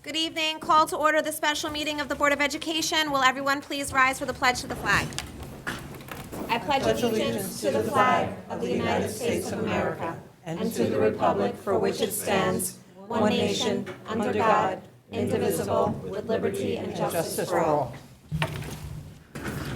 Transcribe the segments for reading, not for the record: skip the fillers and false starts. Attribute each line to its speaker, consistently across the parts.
Speaker 1: Good evening. Call to order the special meeting of the Board of Education. Will everyone please rise for the pledge to the flag? I pledge allegiance to the flag of the United States of America and to the republic for which it stands, one nation, under God, indivisible, with liberty and justice for all.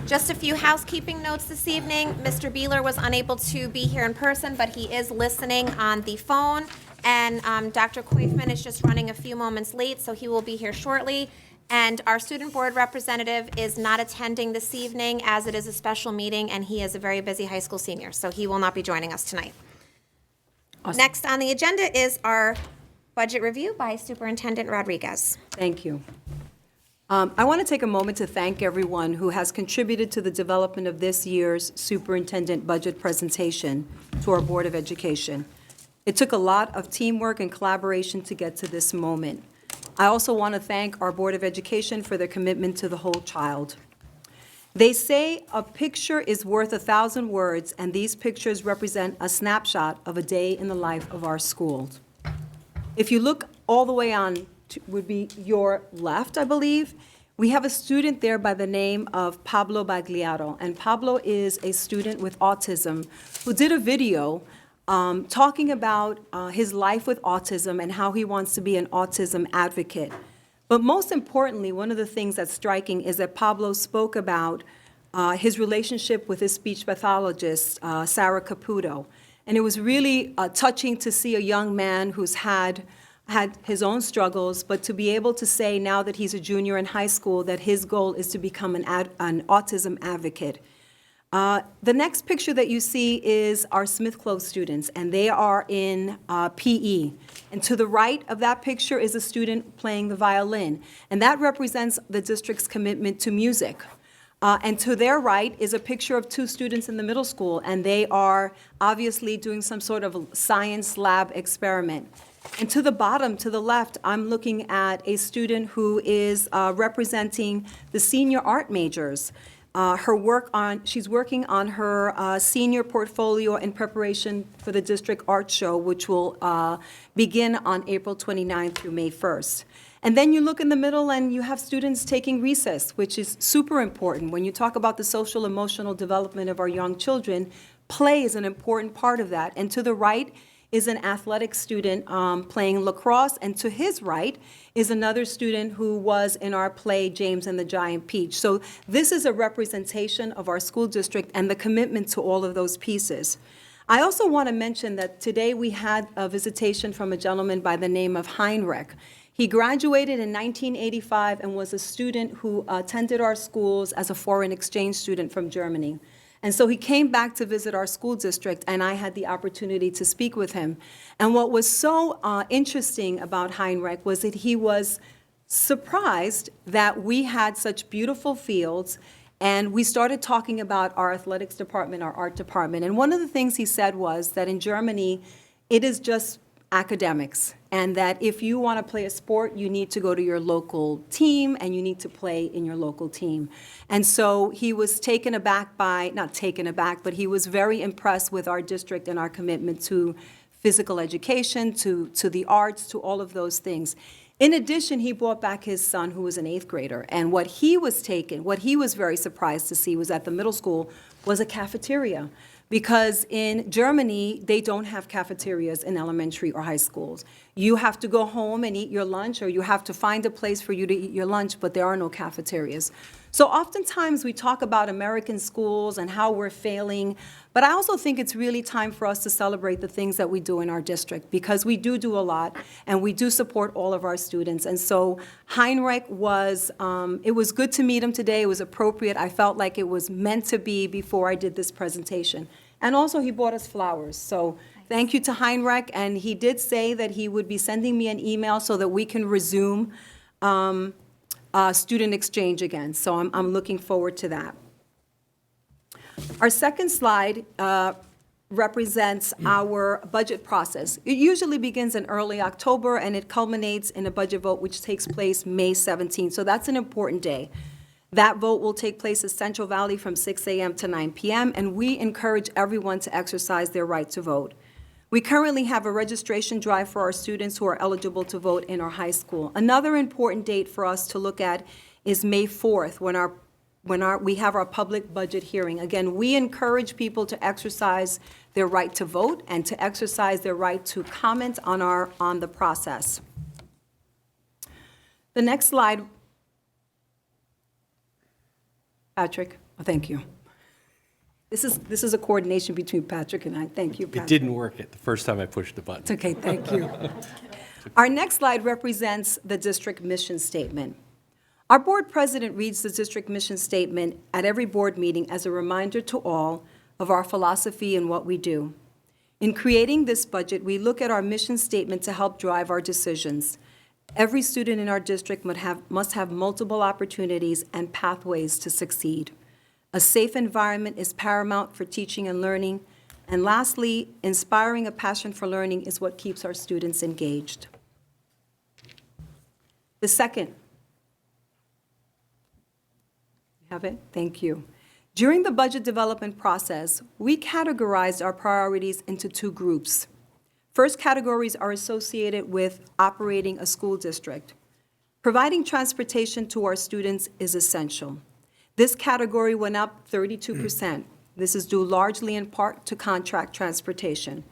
Speaker 1: Just a few housekeeping notes this evening. Mr. Beeler was unable to be here in person, but he is listening on the phone. And Dr. Koifman is just running a few moments late, so he will be here shortly. And our student board representative is not attending this evening as it is a special meeting, and he is a very busy high school senior, so he will not be joining us tonight. Awesome. Next on the agenda is our budget review by Superintendent Rodriguez.
Speaker 2: Thank you. I want to take a moment to thank everyone who has contributed to the development of this year's superintendent budget presentation to our Board of Education. It took a lot of teamwork and collaboration to get to this moment. I also want to thank our Board of Education for their commitment to the whole child. They say a picture is worth 1,000 words, and these pictures represent a snapshot of a day in the life of our schools. If you look all the way on, would be your left, I believe, we have a student there by the name of Pablo Bagliaro, and Pablo is a student with autism who did a video talking about his life with autism and how he wants to be an autism advocate. But most importantly, one of the things that's striking is that Pablo spoke about his relationship with his speech pathologist, Sarah Caputo. And it was really touching to see a young man who's had his own struggles, but to be able to say now that he's a junior in high school that his goal is to become an autism advocate. The next picture that you see is our Smith Close students, and they are in PE. And to the right of that picture is a student playing the violin, and that represents the district's commitment to music. And to their right is a picture of two students in the middle school, and they are obviously doing some sort of science lab experiment. And to the bottom, to the left, I'm looking at a student who is representing the senior art majors. She's working on her senior portfolio in preparation for the district art show, which will begin on April 29th through May 1st. And then you look in the middle and you have students taking recess, which is super important. When you talk about the social emotional development of our young children, play is an important part of that. And to the right is an athletic student playing lacrosse, and to his right is another student who was in our play, James and the Giant Peach. So this is a representation of our school district and the commitment to all of those pieces. I also want to mention that today we had a visitation from a gentleman by the name of Heinrich. He graduated in 1985 and was a student who attended our schools as a foreign exchange student from Germany. And so he came back to visit our school district, and I had the opportunity to speak with him. And what was so interesting about Heinrich was that he was surprised that we had such beautiful fields, and we started talking about our athletics department, our art department. And one of the things he said was that in Germany, it is just academics, and that if you want to play a sport, you need to go to your local team and you need to play in your local team. And so he was taken aback not taken aback, but he was very impressed with our district and our commitment to physical education, to the arts, to all of those things. In addition, he brought back his son, who was an 8th grader, and what he was very surprised to see was at the middle school was a cafeteria. Because in Germany, they don't have cafeterias in elementary or high schools. You have to go home and eat your lunch, or you have to find a place for you to eat your lunch, but there are no cafeterias. So oftentimes we talk about American schools and how we're failing, but I also think it's really time for us to celebrate the things that we do in our district, because we do a lot, and we do support all of our students. And so Heinrich it was good to meet him today. It was appropriate. I felt like it was meant to be before I did this presentation. And also, he bought us flowers. So thank you to Heinrich, and he did say that he would be sending me an email so that we can resume student exchange again. So I'm looking forward to that. Our second slide represents our budget process. It usually begins in early October, and it culminates in a budget vote which takes place May 17th. So that's an important day. That vote will take place at Central Valley from 6 a.m. to 9 p.m., and we encourage everyone to exercise their right to vote. We currently have a registration drive for our students who are eligible to vote in our high school. Another important date for us to look at is May 4th, when we have our public budget hearing. Again, we encourage people to exercise their right to vote and to exercise their right to comment on the process. The next slide. Patrick, thank you. This is a coordination between Patrick and I. Thank you, Patrick.
Speaker 3: It didn't work the first time I pushed the button.
Speaker 2: It's okay, thank you. Our next slide represents the district mission statement. Our board president reads the district mission statement at every board meeting as a reminder to all of our philosophy and what we do. In creating this budget, we look at our mission statement to help drive our decisions. Every student in our district must have multiple opportunities and pathways to succeed. A safe environment is paramount for teaching and learning. And lastly, inspiring a passion for learning is what keeps our students engaged. The second. You have it? Thank you. During the budget development process, we categorized our priorities into two groups. First categories are associated with operating a school district. Providing transportation to our students is essential. This category went up 32%. This is due largely in part to contract transportation.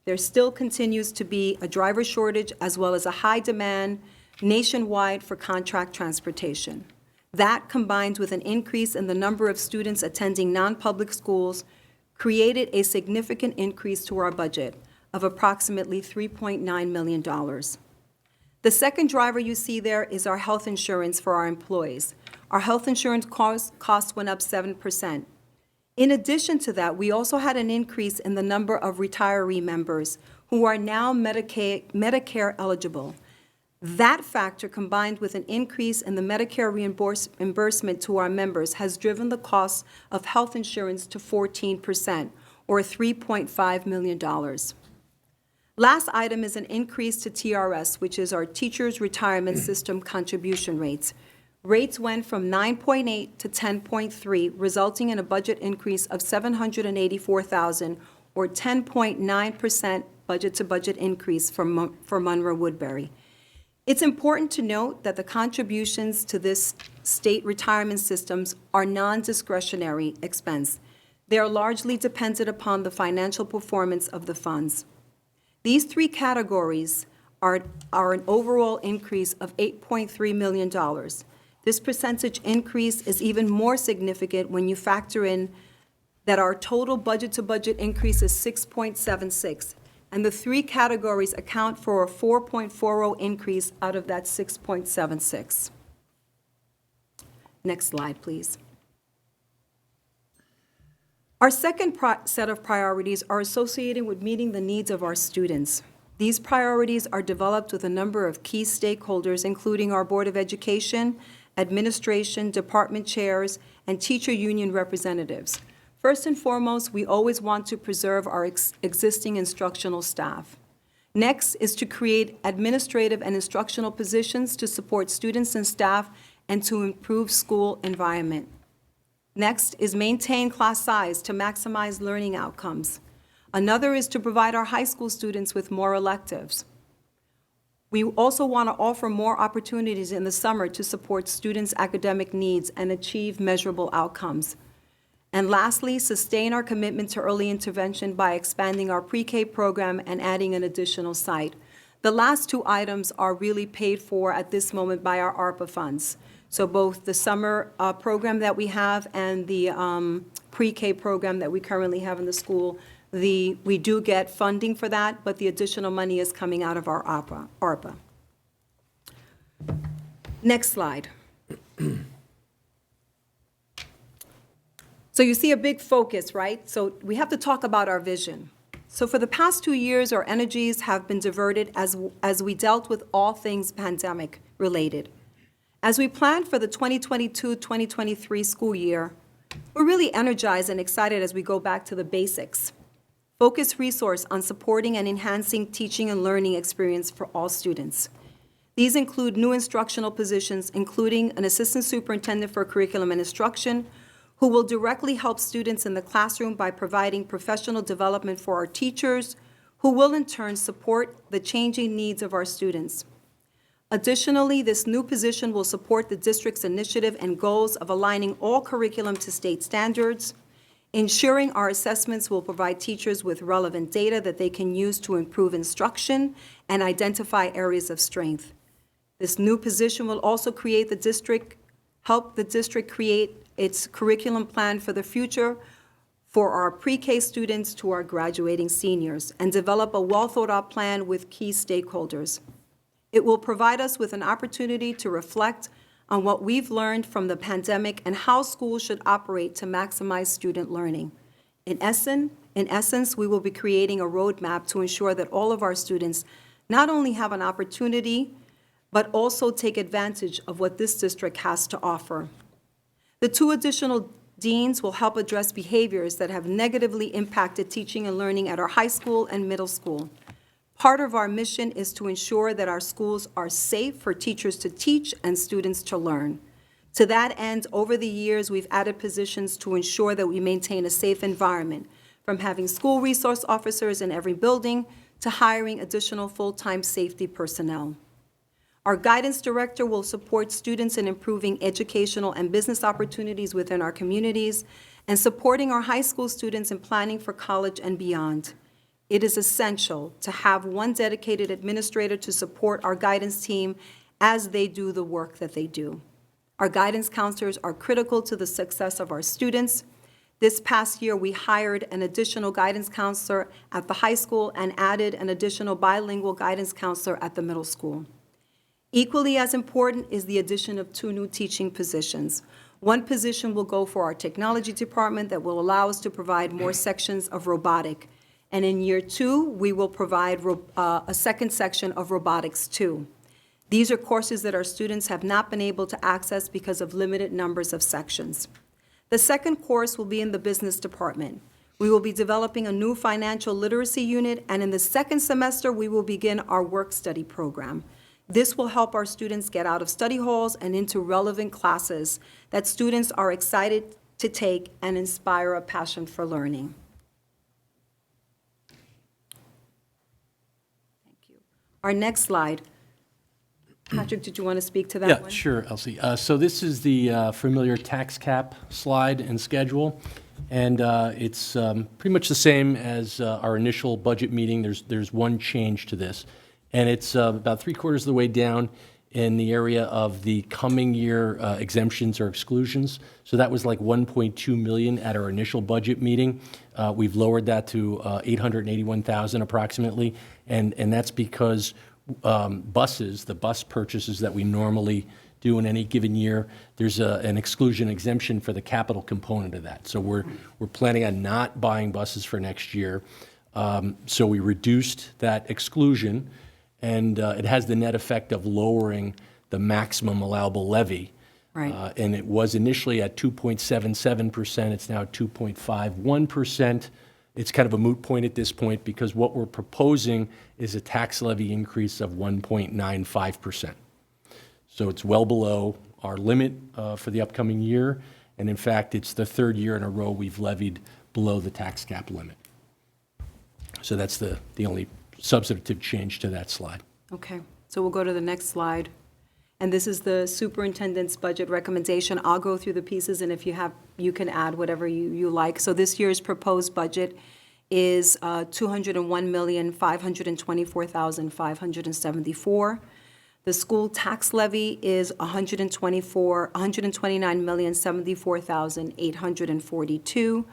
Speaker 2: There still continues to be a driver shortage as well as a high demand nationwide for contract transportation. That, combined with an increase in the number of students attending non-public schools, created a significant increase to our budget of approximately $3.9 million. The second driver you see there is our health insurance for our employees. Our health insurance costs went up 7%. In addition to that, we also had an increase in the number of retiree members who are now Medicare eligible. That factor, combined with an increase in the Medicare reimbursement to our members, has driven the cost of health insurance to 14%, or $3.5 million. Last item is an increase to TRS, which is our Teachers Retirement System contribution rates. Rates went from 9.8 to 10.3, resulting in a budget increase of $784,000, or 10.9% budget-to-budget increase for Monroe-Woodbury. It's important to note that the contributions to this state retirement systems are non-discretionary expense. They are largely dependent upon the financial performance of the funds. These three categories are an overall increase of $8.3 million. This percentage increase is even more significant when you factor in that our total budget-to-budget increase is 6.76, and the three categories account for a 4.40 increase out of that 6.76. Next slide, please. Our second set of priorities are associated with meeting the needs of our students. These priorities are developed with a number of key stakeholders, including our Board of Education, administration, department chairs, and teacher union representatives. First and foremost, we always want to preserve our existing instructional staff. Next is to create administrative and instructional positions to support students and staff and to improve school environment. Next is maintain class size to maximize learning outcomes. Another is to provide our high school students with more electives. We also want to offer more opportunities in the summer to support students' academic needs and achieve measurable outcomes. And lastly, sustain our commitment to early intervention by expanding our pre-K program and adding an additional site. The last two items are really paid for at this moment by our ARPA funds. So both the summer program that we have and the pre-K program that we currently have in the school, we do get funding for that, but the additional money is coming out of our ARPA. Next slide. So you see a big focus, right? So we have to talk about our vision. So for the past 2 years, our energies have been diverted as we dealt with all things pandemic related. As we plan for the 2022-2023 school year, we're really energized and excited as we go back to the basics. Focus resource on supporting and enhancing teaching and learning experience for all students. These include new instructional positions, including an assistant superintendent for curriculum and instruction, who will directly help students in the classroom by providing professional development for our teachers, who will in turn support the changing needs of our students. Additionally, this new position will support the district's initiative and goals of aligning all curriculum to state standards, ensuring our assessments will provide teachers with relevant data that they can use to improve instruction and identify areas of strength. This new position will also help the district create its curriculum plan for the future for our pre-K students to our graduating seniors, and develop a well-thought-out plan with key stakeholders. It will provide us with an opportunity to reflect on what we've learned from the pandemic and how schools should operate to maximize student learning. In essence, we will be creating a roadmap to ensure that all of our students not only have an opportunity, but also take advantage of what this district has to offer. The 2 additional deans will help address behaviors that have negatively impacted teaching and learning at our high school and middle school. Part of our mission is to ensure that our schools are safe for teachers to teach and students to learn. To that end, over the years, we've added positions to ensure that we maintain a safe environment, from having school resource officers in every building to hiring additional full-time safety personnel. Our guidance director will support students in improving educational and business opportunities within our communities and supporting our high school students in planning for college and beyond. It is essential to have one dedicated administrator to support our guidance team as they do the work that they do. Our guidance counselors are critical to the success of our students. This past year, we hired an additional guidance counselor at the high school and added an additional bilingual guidance counselor at the middle school. Equally as important is the addition of 2 new teaching positions. One position will go for our technology department that will allow us to provide more sections of robotic. And in year 2, we will provide a second section of robotics 2. These are courses that our students have not been able to access because of limited numbers of sections. The second course will be in the business department. We will be developing a new financial literacy unit, and in the second semester, we will begin our work study program. This will help our students get out of study halls and into relevant classes that students are excited to take and inspire a passion for learning. Thank you. Our next slide. Patrick, did you want to speak to that one?
Speaker 3: Yeah, sure, Elsie. So this is the familiar tax cap slide and schedule, and it's pretty much the same as our initial budget meeting. There's one change to this, and it's about 3/4 of the way down in the area of the coming year exemptions or exclusions. So that was like 1.2 million at our initial budget meeting. We've lowered that to 881,000 approximately, and that's because buses, the bus purchases that we normally do in any given year, there's an exclusion exemption for the capital component of that. So we're planning on not buying buses for next year. So we reduced that exclusion, and it has the net effect of lowering the maximum allowable levy.
Speaker 2: Right.
Speaker 3: And it was initially at 2.77%. It's now 2.51%. It's kind of a moot point at this point because what we're proposing is a tax levy increase of 1.95%. So it's well below our limit for the upcoming year, and in fact, it's the 3rd year in a row we've levied below the tax cap limit. So that's the only substantive change to that slide.
Speaker 2: Okay, so we'll go to the next slide. And this is the superintendent's budget recommendation. I'll go through the pieces, and if you have, you can add whatever you like. So this year's proposed budget is $201,524,574. The school tax levy is $129,074,842.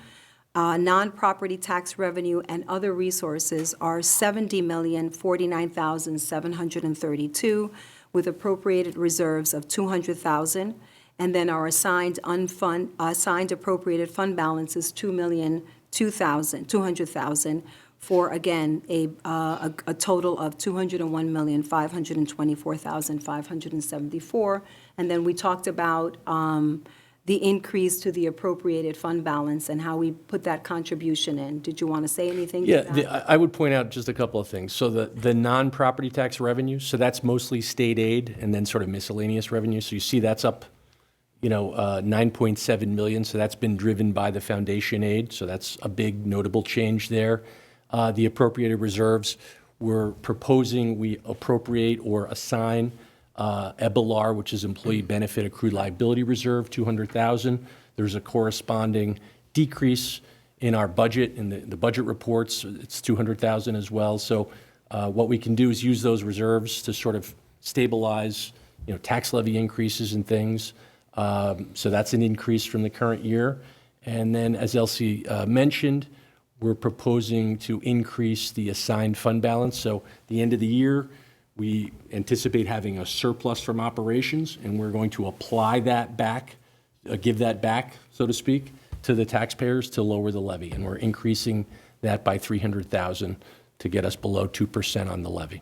Speaker 2: Non-property tax revenue and other resources are $70,049,732, with appropriated reserves of $200,000, and then our assigned appropriated fund balance is $200,000, for again a total of $201,524,574. And then we talked about the increase to the appropriated fund balance and how we put that contribution in. Did you want to say anything to that?
Speaker 3: Yeah, I would point out just a couple of things. So the non-property tax revenue, so that's mostly state aid and then sort of miscellaneous revenue. So you see that's up, 9.7 million. So that's been driven by the foundation aid. So that's a big notable change there. the appropriated reserves. We're proposing we appropriate or assign EBLR, which is Employee Benefit Accrued Liability Reserve, $200,000. There's a corresponding decrease in our budget, in the budget reports. It's $200,000 as well. So what we can do is use those reserves to sort of stabilize, tax levy increases and things. So that's an increase from the current year. And then, as Elsie mentioned, we're proposing to increase the assigned fund balance. So at the end of the year, we anticipate having a surplus from operations, and we're going to apply that back, give that back, so to speak, to the taxpayers to lower the levy. And we're increasing that by $300,000 to get us below 2% on the levy.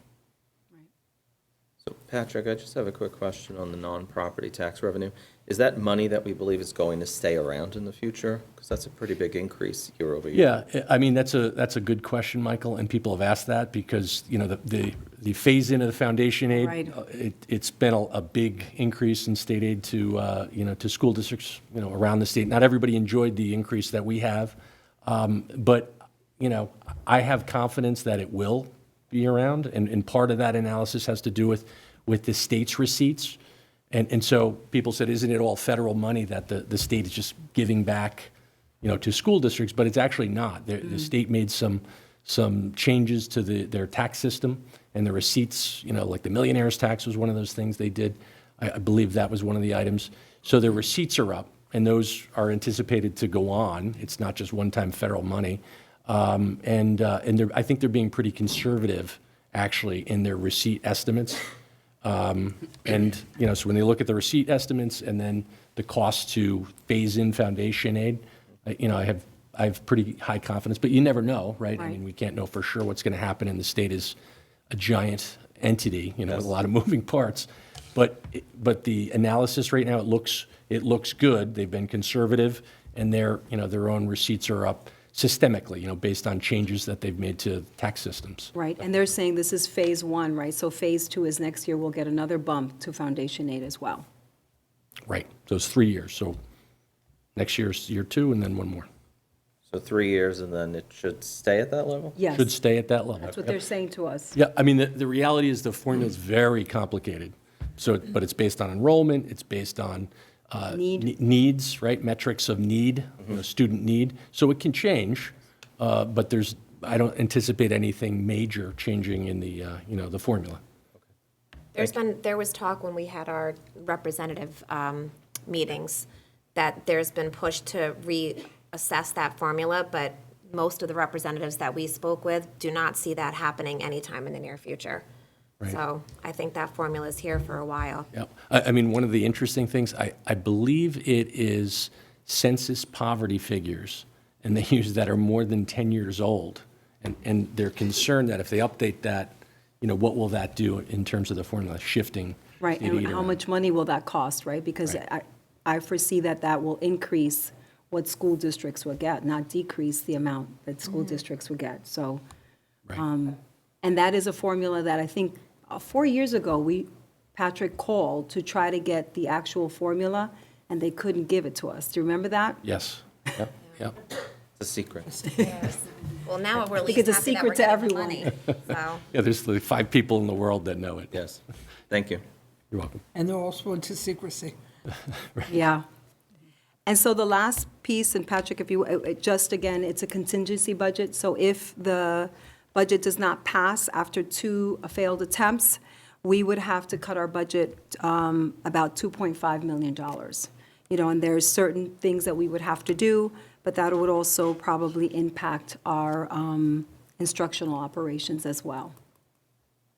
Speaker 4: So Patrick, I just have a quick question on the non-property tax revenue. Is that money that we believe is going to stay around in the future? Because that's a pretty big increase year over year.
Speaker 3: Yeah, I mean, that's a good question, Michael, and people have asked that because, the phase-in of the foundation aid,
Speaker 2: Right.
Speaker 3: it's been a big increase in state aid to, to school districts, around the state. Not everybody enjoyed the increase that we have, but, I have confidence that it will be around, and part of that analysis has to do with the state's receipts. And so people said, isn't it all federal money that the state is just giving back, to school districts? But it's actually not. The state made some changes to their tax system, and the receipts, like the millionaire's tax was one of those things they did. I believe that was one of the items. So their receipts are up, and those are anticipated to go on. It's not just one-time federal money. And I think they're being pretty conservative, actually, in their receipt estimates. And, so when they look at the receipt estimates and then the cost to phase in foundation aid, I have pretty high confidence, but you never know, right? I mean, we can't know for sure what's going to happen, and the state is a giant entity, with a lot of moving parts. But the analysis right now, it looks good. They've been conservative, and their own receipts are up systemically, based on changes that they've made to tax systems.
Speaker 2: Right, and they're saying this is phase one, right? So phase two is next year, we'll get another bump to foundation aid as well.
Speaker 3: Right, so it's 3 years. So next year's year 2, and then one more.
Speaker 4: So 3 years, and then it should stay at that level?
Speaker 2: Yes,
Speaker 3: Should stay at that level.
Speaker 2: that's what they're saying to us.
Speaker 3: Yeah, I mean, the reality is the formula is very complicated. So, but it's based on enrollment, it's based on needs, right? Metrics of need, student need. So it can change, but I don't anticipate anything major changing in the formula.
Speaker 1: There was talk when we had our representative meetings that there's been push to reassess that formula, but most of the representatives that we spoke with do not see that happening anytime in the near future.
Speaker 3: Right.
Speaker 1: So I think that formula is here for a while.
Speaker 3: Yeah, I mean, one of the interesting things, I believe it is census poverty figures, and they use that are more than 10 years old, and they're concerned that if they update that, what will that do in terms of the formula shifting?
Speaker 2: Right,
Speaker 3: state
Speaker 2: and
Speaker 3: aid
Speaker 2: how
Speaker 3: around?
Speaker 2: much money will that cost, right? Because I foresee that will increase what school districts will get, not decrease the amount that school districts will get, so.
Speaker 3: Right.
Speaker 2: And that is a formula that I think 4 years ago, Patrick called to try to get the actual formula, and they couldn't give it to us. Do you remember that?
Speaker 3: Yes, yep.
Speaker 4: It's a secret.
Speaker 1: Well, now we're at
Speaker 2: think
Speaker 1: least
Speaker 2: it's a
Speaker 1: happy that
Speaker 2: secret
Speaker 1: we're
Speaker 2: to
Speaker 1: getting the
Speaker 2: everyone.
Speaker 1: money. So,
Speaker 3: Yeah, there's like 5 people in the world that know it.
Speaker 4: Yes. Thank you.
Speaker 3: You're welcome.
Speaker 5: And they're all sworn to secrecy.
Speaker 2: Yeah. And so the last piece, and Patrick, if you, just again, it's a contingency budget, so if the budget does not pass after 2 failed attempts, we would have to cut our budget about $2.5 million. And there's certain things that we would have to do, but that would also probably impact our instructional operations as well.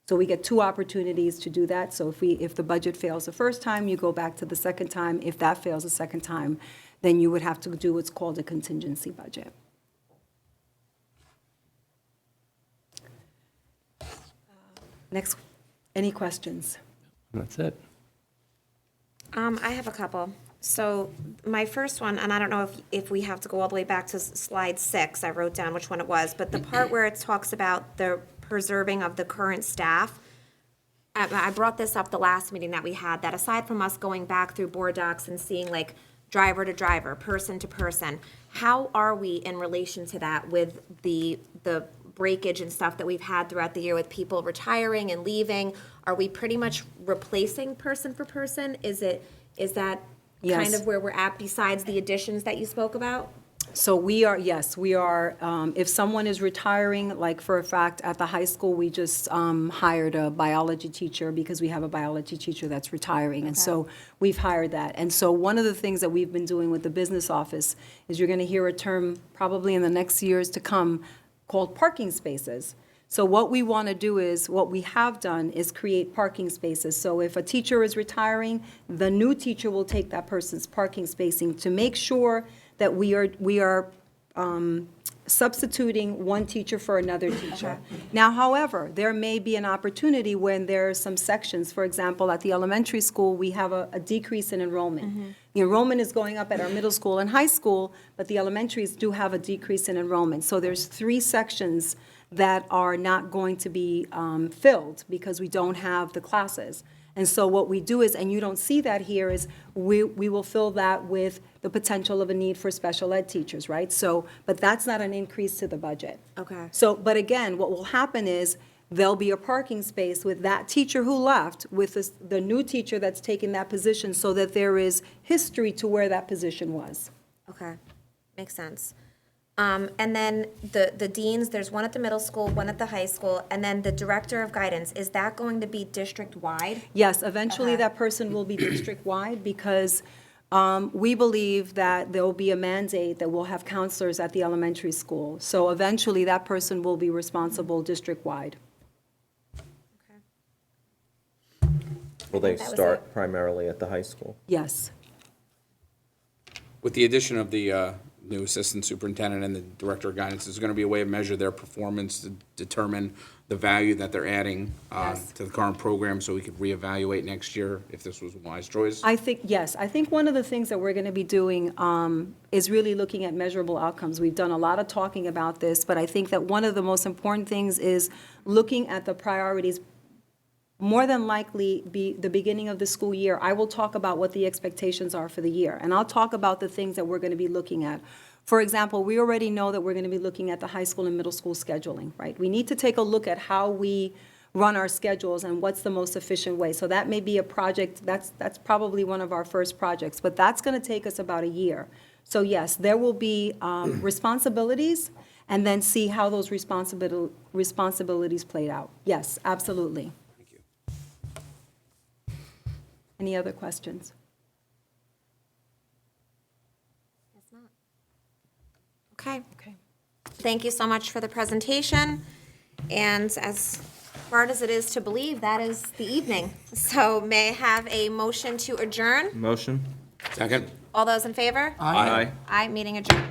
Speaker 2: So we get 2 opportunities to do that. So if the budget fails the first time, you go back to the second time. If that fails the second time, then you would have to do what's called a contingency budget. Next, any questions?
Speaker 3: That's it.
Speaker 1: I have a couple. So my first one, and I don't know if we have to go all the way back to slide 6, I wrote down which one it was, but the part where it talks about the preserving of the current staff, I brought this up the last meeting that we had, that aside from us going back through board docs and seeing like driver to driver, person to person, how are we in relation to that with the breakage and stuff that we've had throughout the year with people retiring and leaving, are we pretty much replacing person for person? Is that kind
Speaker 2: Yes.
Speaker 1: of where we're at besides the additions that you spoke about?
Speaker 2: So we are, yes, we are, if someone is retiring, like for a fact, at the high school, we just hired a biology teacher because we have a biology teacher that's retiring. And so we've hired that. And so one of the things that we've been doing with the business office is you're going to hear a term probably in the next years to come called parking spaces. So what we want to do is, what we have done is create parking spaces. So if a teacher is retiring, the new teacher will take that person's parking spacing to make sure that we are substituting one teacher for another teacher. Now, however, there may be an opportunity when there are some sections, for example, at the elementary school, we have a decrease in enrollment. The enrollment is going up at our middle school and high school, but the elementaries do have a decrease in enrollment. So there's 3 sections that are not going to be filled because we don't have the classes. And so what we do is, and you don't see that here, is we will fill that with the potential of a need for special ed teachers, right? So, but that's not an increase to the budget.
Speaker 1: Okay.
Speaker 2: So, but again, what will happen is there'll be a parking space with that teacher who left, with the new teacher that's taking that position, so that there is history to where that position was.
Speaker 1: Okay, makes sense. And then the deans, there's one at the middle school, one at the high school, and then the director of guidance, is that going to be district-wide?
Speaker 2: Yes, eventually
Speaker 1: Okay.
Speaker 2: that person will be district-wide because we believe that there will be a mandate that we'll have counselors at the elementary school. So eventually that person will be responsible district-wide.
Speaker 4: Will they
Speaker 1: That was
Speaker 4: start
Speaker 1: it.
Speaker 4: primarily at the high school?
Speaker 2: Yes.
Speaker 6: With the addition of the new assistant superintendent and the director of guidance, there's going to be a way to measure their performance to determine the value that they're adding
Speaker 2: Yes.
Speaker 6: to the current program, so we could reevaluate next year if this was a wise choice.
Speaker 2: I think, yes, I think one of the things that we're going to be doing is really looking at measurable outcomes. We've done a lot of talking about this, but I think that one of the most important things is looking at the priorities. More than likely, be the beginning of the school year, I will talk about what the expectations are for the year, and I'll talk about the things that we're going to be looking at. For example, we already know that we're going to be looking at the high school and middle school scheduling, right? We need to take a look at how we run our schedules and what's the most efficient way. So that may be a project, that's probably one of our first projects, but that's going to take us about a year. So yes, there will be responsibilities, and then see how those responsibilities played out. Yes, absolutely.
Speaker 6: Thank you.
Speaker 2: Any other questions?
Speaker 1: Okay.
Speaker 2: Okay.
Speaker 1: Thank you so much for the presentation. And as hard as it is to believe, that is the evening. So may I have a motion to adjourn?
Speaker 4: Motion?
Speaker 6: Second?
Speaker 1: All those in favor?
Speaker 4: Aye.
Speaker 1: Aye, meeting adjourned.